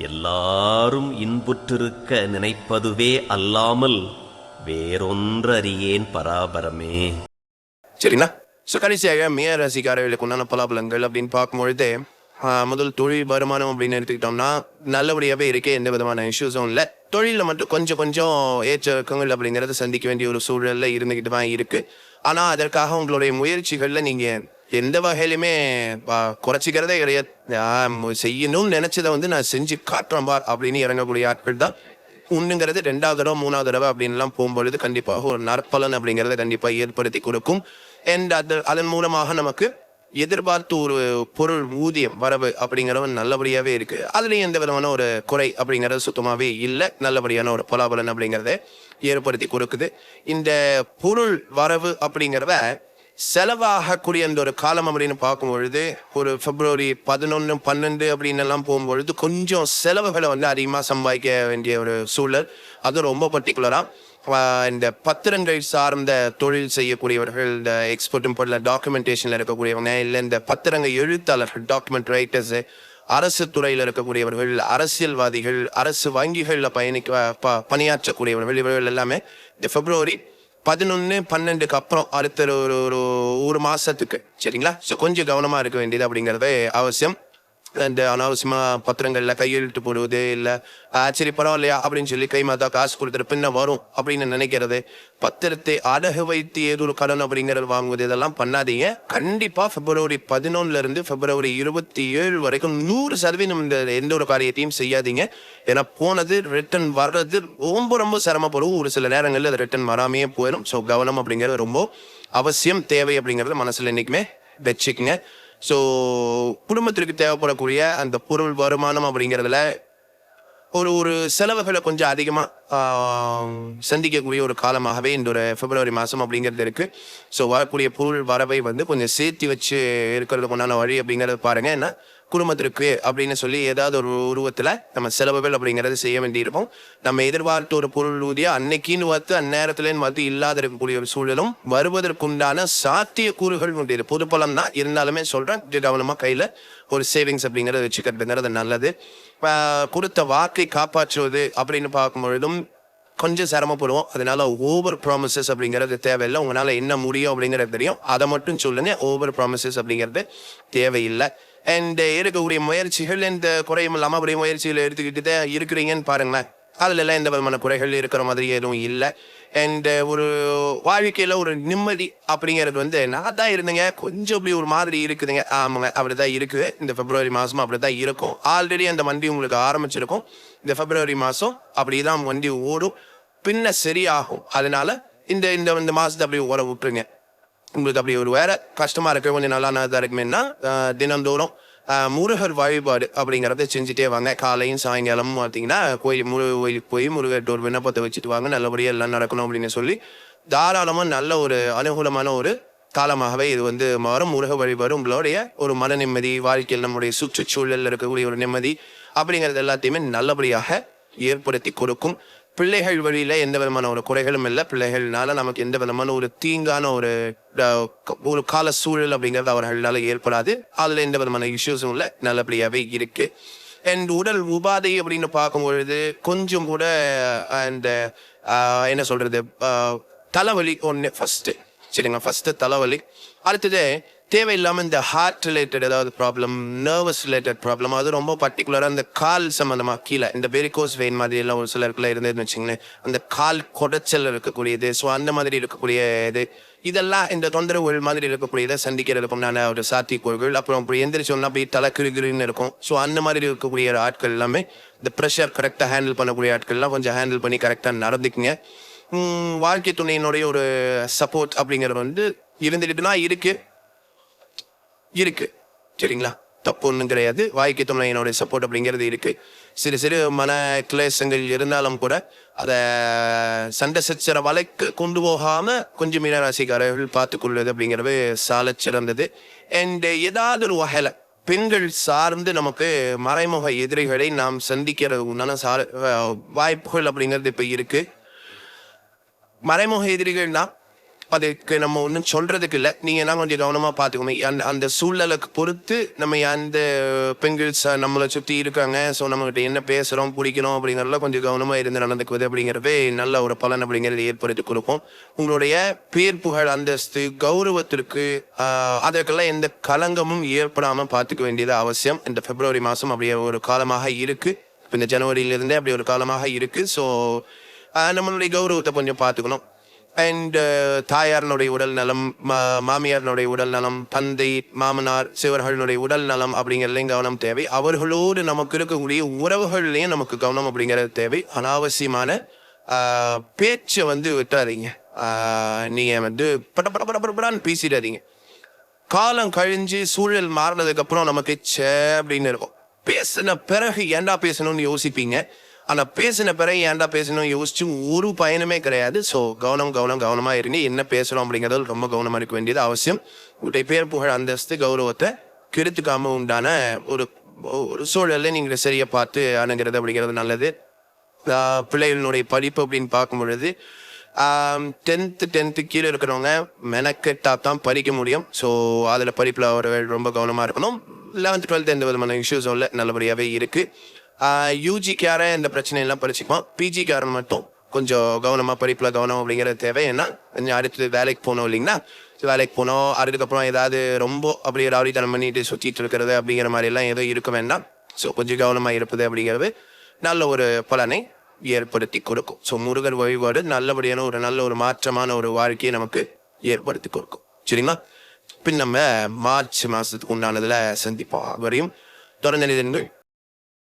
எல்லாரும் இன்புற்றிருக்க நினைப்பதுவே அல்லாமல் வேறொன்றறியேன் பராபரமே. சரிங்களா? ஸோ கடைசியாக மீன ராசிக்காரர்களுக்கு உண்டான பலாபலங்கள் அப்படின்னு பார்க்கும்பொழுது முதல் தொழில் வருமானம் அப்படின்னு எடுத்துக்கிட்டோம்னா நல்லபடியாகவே இருக்கு, எந்த விதமான இஷ்யூஸும் இல்லை. தொழிலில் மட்டும் கொஞ்சம் ஏற்றங்கள் அப்படிங்கிறத சந்திக்க வேண்டிய ஒரு சூழலில் இருந்துக்கிட்டு தான் இருக்கு. ஆனால் அதற்காக உங்களுடைய முயற்சிகளில் நீங்கள் எந்த வகையிலுமே குறைச்சிக்கிறதே கிடையாது. செய்யணும்னு நினைச்சதை நான் செஞ்சு காட்டுறேன் அப்படின்னு இறங்கக்கூடிய ஆட்கள் தான் ஒண்ணுங்கிறது. 2வது தடவை 3வது தடவை அப்படின்லாம் போகும்பொழுது கண்டிப்பாக ஒரு நற்பலன் அப்படிங்கிறத கண்டிப்பாக ஏற்படுத்தி கொடுக்கும். அண்ட் அதன் மூலமாக நமக்கு எதிர்பார்த்து ஒரு பொருள் ஊதியம் வரவு அப்படிங்கிறவன் நல்லபடியாகவே இருக்கு. அதுலேயும் எந்த விதமான ஒரு குறை அப்படிங்கிறது சுத்தமாகவே இல்லை. நல்லபடியான ஒரு பலாபலன் அப்படிங்கிறத ஏற்படுத்தி கொடுக்குது. இந்த பொருள் வரவு அப்படிங்கிறத செலவாகக்கூடிய அந்த ஒரு காலம் அப்படின்னு பார்க்கும் பொழுது ஒரு February 11, 12 அப்படின்னு எல்லாம் போகும்பொழுது கொஞ்சம் செலவுகளை அதிகமாக சம்பாதிக்க வேண்டிய ஒரு சூழல். அது ரொம்ப பர்டிகுலராக இந்த பத்திரங்கள் சார்ந்த தொழில் செய்யக்கூடியவர்கள், இந்த எக்ஸ்போர்ட் இம்போர்ட்ல டாக்குமெண்டேஷன்ல இருக்கக்கூடியவங்க, இல்லை இந்த பத்திரங்க எழுத்தாளர்கள், டாக்குமெண்ட் ரைட்டர்ஸ், அரசு துறையில் இருக்கக்கூடியவர்கள், அரசியல்வாதிகள், அரசு வங்கிகளில் பணியாற்றக்கூடியவர்கள், இவர்கள் எல்லாமே இந்த February 11, 12க்கு அப்புறம் அடுத்த ஒரு மாசத்துக்கு சரிங்களா. ஸோ கொஞ்சம் கவனமா இருக்க வேண்டியது அப்படிங்கிறது அவசியம். இந்த அனாவசியமா பத்திரங்கள்ல கையெழுத்து போடுவது, இல்லை சரி பரவாயில்லையா அப்படின்னு சொல்லி கை மாதா காசு கொடுத்துட்டு பின்ன வரும் அப்படின்னு நினைக்கிறது, பத்திரத்தை அடகு வைத்து ஏதோ ஒரு கடன் அப்படிங்கிறது வாங்குவது, இதெல்லாம் பண்ணாதீங்க. கண்டிப்பா February 11 February 27 வரைக்கும் 100% இந்த எந்த ஒரு காரியத்தையும் செய்யாதீங்க. ஏன்னா போனது ரிட்டர்ன் வர்றது ரொம்ப சிரமப்படும். ஒரு சில நேரங்களில் அது ரிட்டர்ன் வராமையே போயிடும். ஸோ கவனம் அப்படிங்கிறது ரொம்ப அவசியம், தேவை அப்படிங்கிறது மனசுல என்னைக்குமே வச்சுக்குங்க. ஸோ குடும்பத்திற்கு தேவைப்படக்கூடிய அந்த பொருள் வருமானம் அப்படிங்கிறதுல ஒரு செலவுகளை கொஞ்சம் அதிகமாக சந்திக்கக்கூடிய ஒரு காலமாகவே இந்த ஒரு February மாதம் அப்படிங்கிறது இருக்குது. ஸோ வரக்கூடிய பொருள் வரவை கொஞ்சம் சேர்த்து வச்சு இருக்கிறதுக்கு உண்டான வழி அப்படிங்கிறத பாருங்கள். ஏன்னா குடும்பத்திற்கு அப்படின்னு சொல்லி ஏதாவது ஒரு உருவத்தில் நம்ம செலவுகள் அப்படிங்கிறது செய்ய வேண்டியிருக்கும். நம்ம எதிர்பார்த்த ஒரு பொருள் ஊதியம் அன்னைக்குன்னு அந்நேரத்துலேன்னு இல்லாத இருக்கக்கூடிய ஒரு சூழலும் வருவதற்குண்டான சாத்திய கூறுகள் உண்டு. பொது பலம் தான் இருந்தாலுமே சொல்கிறேன், கவனமாக கையில் ஒரு சேவிங்ஸ் அப்படிங்கிறத வச்சுக்கிறதுங்கிறது நல்லது. கொடுத்த வாக்கை காப்பாற்றுவது அப்படின்னு பார்க்கும்பொழுதும் கொஞ்சம் சிரமப்படுவோம். அதனால ஓவர் ப்ராமிசஸ் அப்படிங்கிறது தேவையில்லை. உங்களால் என்ன முடியும் அப்படிங்கிறது தெரியும், அதை மட்டும் சொல்லுங்க. ஓவர் ப்ராமிசஸ் அப்படிங்கிறது தேவையில்லை. அண்ட் இருக்கக்கூடிய முயற்சிகள் இந்த குறையும் இல்லாமல் அப்படியே முயற்சிகளை எடுத்துக்கிட்டு தான் இருக்கிறீங்கன்னு பாருங்களேன். அதுல எல்லாம் எந்த விதமான குறைகள் இருக்கிற மாதிரி எதுவும் இல்லை. அண்ட் ஒரு வாழ்க்கையில ஒரு நிம்மதி அப்படிங்கிறது நான் தான் இருந்தேங்க, கொஞ்சம் அப்படி ஒரு மாதிரி இருக்குதுங்க. ஆமாங்க, அப்படிதான் இருக்குது. இந்த February மாதம் அப்படிதான் இருக்கும். ஆல்ரெடி அந்த வண்டி உங்களுக்கு ஆரம்பிச்சிருக்கும். இந்த February மாதம் அப்படிதான் வண்டி ஓடும், பின்ன சரியாகும். அதனால இந்த இந்த மாதத்தை அப்படி ஓட விட்டுருங்க. உங்களுக்கு அப்படி ஒரு வேற கஷ்டமா இருக்க கொஞ்சம் நல்லா இருக்குமேன்னா தினந்தோறும் முருகர் வழிபாடு அப்படிங்கிறத செஞ்சுட்டே வாங்க. காலையும் சாயங்காலமும் பார்த்தீங்கன்னா கோயிலுக்கு போய் முருகர் ஒரு விண்ணப்பத்தை வச்சுட்டு வாங்க. நல்லபடியாக எல்லாம் நடக்கணும் அப்படின்னு சொல்லி தாராளமாக நல்ல ஒரு அனுகூலமான ஒரு காலமாகவே இது மாறும். முருக வழிபாடு உங்களுடைய ஒரு மன நிம்மதி, வாழ்க்கையில் நம்முடைய சுற்றுச்சூழலில் இருக்கக்கூடிய ஒரு நிம்மதி அப்படிங்கிறது எல்லாத்தையுமே நல்லபடியாக ஏற்படுத்தி கொடுக்கும். பிள்ளைகள் வழியில எந்த விதமான ஒரு குறைகளும் இல்லை. பிள்ளைகள்னால நமக்கு எந்த விதமான ஒரு தீங்கான ஒரு கால சூழல் அப்படிங்கிறது அவர்களால ஏற்படாது. அதுல எந்த விதமான இஷ்யூஸும் இல்லை, நல்லபடியாவே இருக்கு. அண்ட் உடல் உபாதை அப்படின்னு பார்க்கும்பொழுது கொஞ்சம் கூட அந்த என்ன சொல்றது, தலைவலி ஒன்று ஃபர்ஸ்ட் சரிங்க. ஃபர்ஸ்ட் தலைவலி, அடுத்தது தேவையில்லாமல் இந்த ஹார்ட் ரிலேட்டட் ஏதாவது ப்ராப்ளம், நர்வஸ் ரிலேட்டட் ப்ராப்ளம், அது ரொம்ப பர்டிகுலராக இந்த கால் சம்மந்தமாக கீழே இந்த வெரிகோஸ் வெயின் மாதிரி எல்லாம் ஒரு சிலருக்குள்ள இருந்ததுன்னு வச்சுங்களேன், அந்த கால் குடைச்சல் இருக்கக்கூடியது. ஸோ அந்த மாதிரி இருக்கக்கூடிய இதெல்லாம் இந்த தொந்தரவுகள் மாதிரி இருக்கக்கூடியதை சந்திக்கிறதுக்கு உண்டான ஒரு சாத்தியக்கூறுகள். அப்புறம் அப்படி எந்திரிச்சோம்னா போய் தலை கிருகிருன்னு இருக்கும். ஸோ அந்த மாதிரி இருக்கக்கூடிய ஆட்கள் எல்லாமே இந்த ப்ரெஷர் கரெக்டாக ஹேண்டில் பண்ணக்கூடிய ஆட்கள்லாம் கொஞ்சம் ஹேண்டில் பண்ணி கரெக்டாக நடந்துக்குங்க. வாழ்க்கை துணையினுடைய ஒரு சப்போர்ட் அப்படிங்கிறது இருந்துகிட்டுனா இருக்கு சரிங்களா, தப்பு ஒன்றும் கிடையாது. வாழ்க்கை துணையினுடைய சப்போர்ட் அப்படிங்கிறது இருக்கு. சிறு மன கிளேசங்கள் இருந்தாலும் கூட அதை சண்டை சச்சர வலைக்கு கொண்டு போகாம கொஞ்சம் மீனராசிக்காரர்கள் பார்த்து கொள்வது அப்படிங்கிறது சால சிறந்தது. அண்ட் ஏதாவது ஒரு வகையில பெண்கள் சார்ந்து நமக்கு மறைமுக எதிரிகளை நாம் சந்திக்கிறது வாய்ப்புகள் அப்படிங்கிறது இப்ப இருக்கு. மறைமுக எதிரிகள்னா அதுக்கு நம்ம ஒன்றும் சொல்றதுக்கு இல்லை. நீங்க எல்லாம் கொஞ்சம் கவனமா பார்த்துக்கணும். அந்த சூழலுக்கு பொறுத்து நம்ம அந்த பெண்கள் நம்மளை சுற்றி இருக்காங்க. ஸோ நம்மகிட்ட என்ன பேசுகிறோம் பிடிக்கிறோம் அப்படிங்கிறதுல கொஞ்சம் கவனமாக இருந்து நடந்துக்குவது அப்படிங்கிறதே நல்ல ஒரு பலன் அப்படிங்கிறது ஏற்படுத்தி கொடுக்கும். உங்களுடைய பேர் புகழ் அந்தஸ்து கௌரவத்திற்கு அதற்கெல்லாம் எந்த கலங்கமும் ஏற்படாமல் பார்த்துக்க வேண்டியது அவசியம். இந்த பிப்ரவரி மாதம் அப்படியே ஒரு காலமாக இருக்கு. இப்போ இந்த ஜனவரியிலிருந்தே அப்படி ஒரு காலமாக இருக்கு. ஸோ நம்மளுடைய கௌரவத்தை கொஞ்சம் பார்த்துக்கணும். அண்ட் தாயாரனுடைய உடல் நலம், மாமியாரனுடைய உடல் நலம், தந்தை மாமனார் சிவர்களுடைய உடல் நலம் அப்படிங்கிறதுலையும் கவனம் தேவை. அவர்களோடு நமக்கு இருக்கக்கூடிய உறவுகள்லையும் நமக்கு கவனம் அப்படிங்கிறது தேவை. அனாவசியமான பேச்சை விட்டாதீங்க. நீங்க படப்படான்னு பேசிடாதீங்க. காலம் கழிஞ்சு சூழல் மாறினதுக்கு அப்புறம் நமக்கு அப்படின்னு இருக்கும். பேசின பிறகு ஏன்டா பேசணும்னு யோசிப்பீங்க. ஆனால் பேசின பிறகு ஏன்டா பேசணும் யோசிச்சு ஒரு பயனுமே கிடையாது. ஸோ கவனமாக இருங்க. என்ன பேசுகிறோம் அப்படிங்கிறது ரொம்ப கவனமாக இருக்க வேண்டியது அவசியம். உங்களுடைய பேர் புகழ் அந்தஸ்து கௌரவத்தை கெடுத்துக்காம உண்டான ஒரு சூழலை நீங்கள் சரியாக பார்த்து அணுகிறது அப்படிங்கிறது நல்லது. பிள்ளைகளுடைய படிப்பு அப்படின்னு பார்க்கும் பொழுது 10th கீழே இருக்கிறவங்க மெனக்கெட்டா தான் படிக்க முடியும். ஸோ அதில் படிப்பில் அவர்கள் ரொம்ப கவனமாக இருக்கணும். 11th 12th எந்த விதமான இஷ்யூஸும் இல்லை, நல்லபடியாகவே இருக்குது. யூஜிக்கார இந்த பிரச்சனையெல்லாம் படிச்சுப்போம். பிஜிக்காரன் மட்டும் கொஞ்சம் கவனமாக படிப்பில் கவனம் அப்படிங்கிறது தேவை. ஏன்னா அடுத்து வேலைக்கு போகணும் இல்லைங்களா. வேலைக்கு போனோம் அதுக்கப்புறம் ஏதாவது ரொம்ப அப்படியே ராவடித்தனம் பண்ணிட்டு சுற்றிட்டு இருக்கிறது அப்படிங்கிற மாதிரிலாம் எதுவும் இருக்க வேண்டாம். ஸோ கொஞ்சம் கவனமாக இருப்பது அப்படிங்கிறது நல்ல ஒரு பலனை ஏற்படுத்தி கொடுக்கும். ஸோ முருகர் வழிபாடு நல்லபடியான நல்ல ஒரு மாற்றமான ஒரு வாழ்க்கையை நமக்கு ஏற்படுத்தி கொடுக்கும். சரிங்களா? பின் நம்ம மார்ச் மாதத்துக்கு உண்டானதில் சந்திப்போம். வரையும் தொடர்ந்து